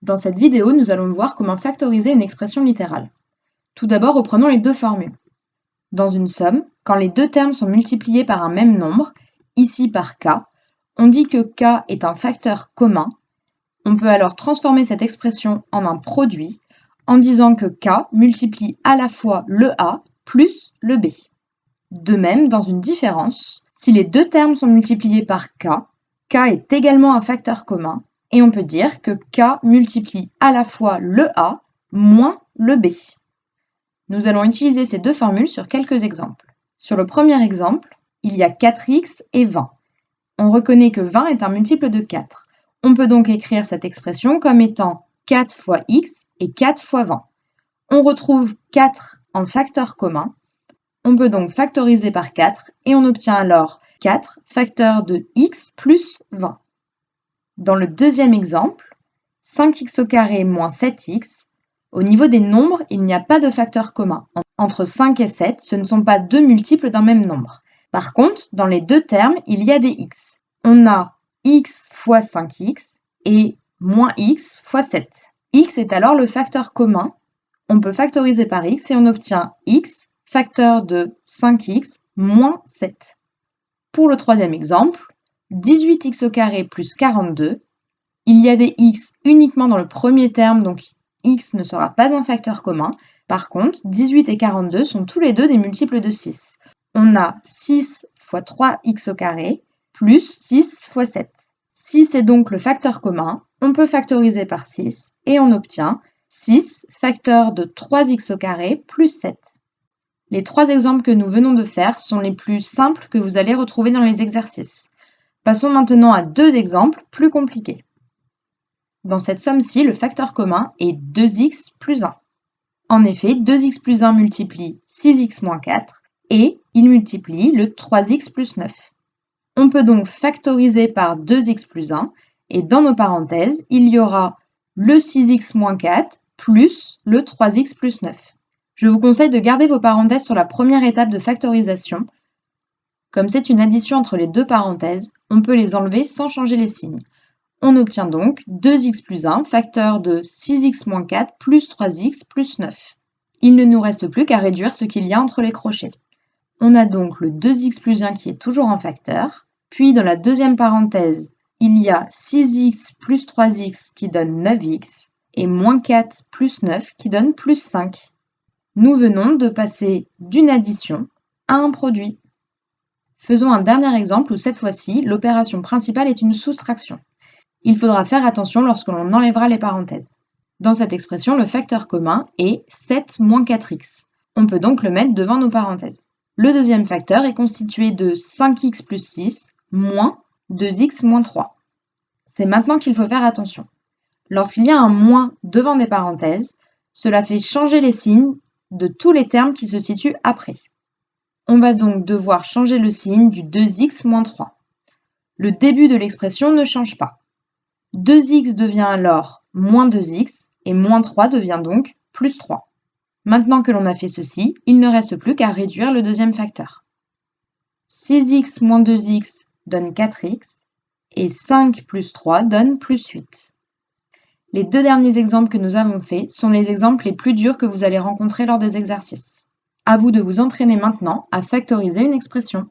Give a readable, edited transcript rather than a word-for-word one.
Dans cette vidéo, nous allons voir comment factoriser une expression littérale. Tout d'abord, reprenons les deux formules. Dans une somme, quand les deux termes sont multipliés par un même nombre, ici par k, on dit que k est un facteur commun. On peut alors transformer cette expression en un produit en disant que k multiplie à la fois le a plus le b. De même, dans une différence, si les deux termes sont multipliés par k est également un facteur commun, et on peut dire que k multiplie à la fois le a moins le b. Nous allons utiliser ces deux formules sur quelques exemples. Sur le premier exemple, il y a 4x et 20. On reconnaît que 20 est un multiple de 4. On peut donc écrire cette expression comme étant 4 fois x et 4 fois 20. On retrouve 4 en facteur commun. On peut donc factoriser par 4 et on obtient alors 4 facteur de x plus 20. Dans le deuxième exemple, 5x au carré moins 7x, au niveau des nombres, il n'y a pas de facteur commun. Entre 5 et 7, ce ne sont pas deux multiples d'un même nombre. Par contre, dans les deux termes, il y a des x. On a x fois 5x et moins x fois 7. X est alors le facteur commun. On peut factoriser par x et on obtient x facteur de 5x moins 7. Pour le troisième exemple, 18x au carré plus 42. Il y a des x uniquement dans le premier terme, donc x ne sera pas un facteur commun. Par contre, 18 et 42 sont tous les deux des multiples de 6. On a 6 fois 3x au carré plus 6 fois 7. 6 est donc le facteur commun. On peut factoriser par 6 et on obtient 6 facteur de 3x au carré plus 7. Les trois exemples que nous venons de faire sont les plus simples que vous allez retrouver dans les exercices. Passons maintenant à deux exemples plus compliqués. Dans cette somme-ci, le facteur commun est 2x plus 1. En effet, 2x plus 1 multiplie 6x moins 4 et il multiplie le 3x plus 9. On peut donc factoriser par 2x plus 1 et dans nos parenthèses, il y aura le 6x moins 4 plus le 3x plus 9. Je vous conseille de garder vos parenthèses sur la première étape de factorisation. Comme c'est une addition entre les deux parenthèses, on peut les enlever sans changer les signes. On obtient donc 2x plus 1, facteur de 6x moins 4 plus 3x plus 9. Il ne nous reste plus qu'à réduire ce qu'il y a entre les crochets. On a donc le 2x plus 1 qui est toujours un facteur, puis dans la deuxième parenthèse, il y a 6x plus 3x qui donne 9x, et moins 4 plus 9 qui donne plus 5. Nous venons de passer d'une addition à un produit. Faisons un dernier exemple où cette fois-ci, l'opération principale est une soustraction. Il faudra faire attention lorsque l'on enlèvera les parenthèses. Dans cette expression, le facteur commun est 7 moins 4x. On peut donc le mettre devant nos parenthèses. Le deuxième facteur est constitué de 5x plus 6 moins 2x moins 3. C'est maintenant qu'il faut faire attention. Lorsqu'il y a un moins devant des parenthèses, cela fait changer les signes de tous les termes qui se situent après. On va donc devoir changer le signe du 2x moins 3. Le début de l'expression ne change pas. 2x devient alors moins 2x et moins 3 devient donc plus 3. Maintenant que l'on a fait ceci, il ne reste plus qu'à réduire le deuxième facteur. 6x moins 2x donne 4x et 5 plus 3 donne plus 8. Les deux derniers exemples que nous avons faits sont les exemples les plus durs que vous allez rencontrer lors des exercices. À vous de vous entraîner maintenant à factoriser une expression.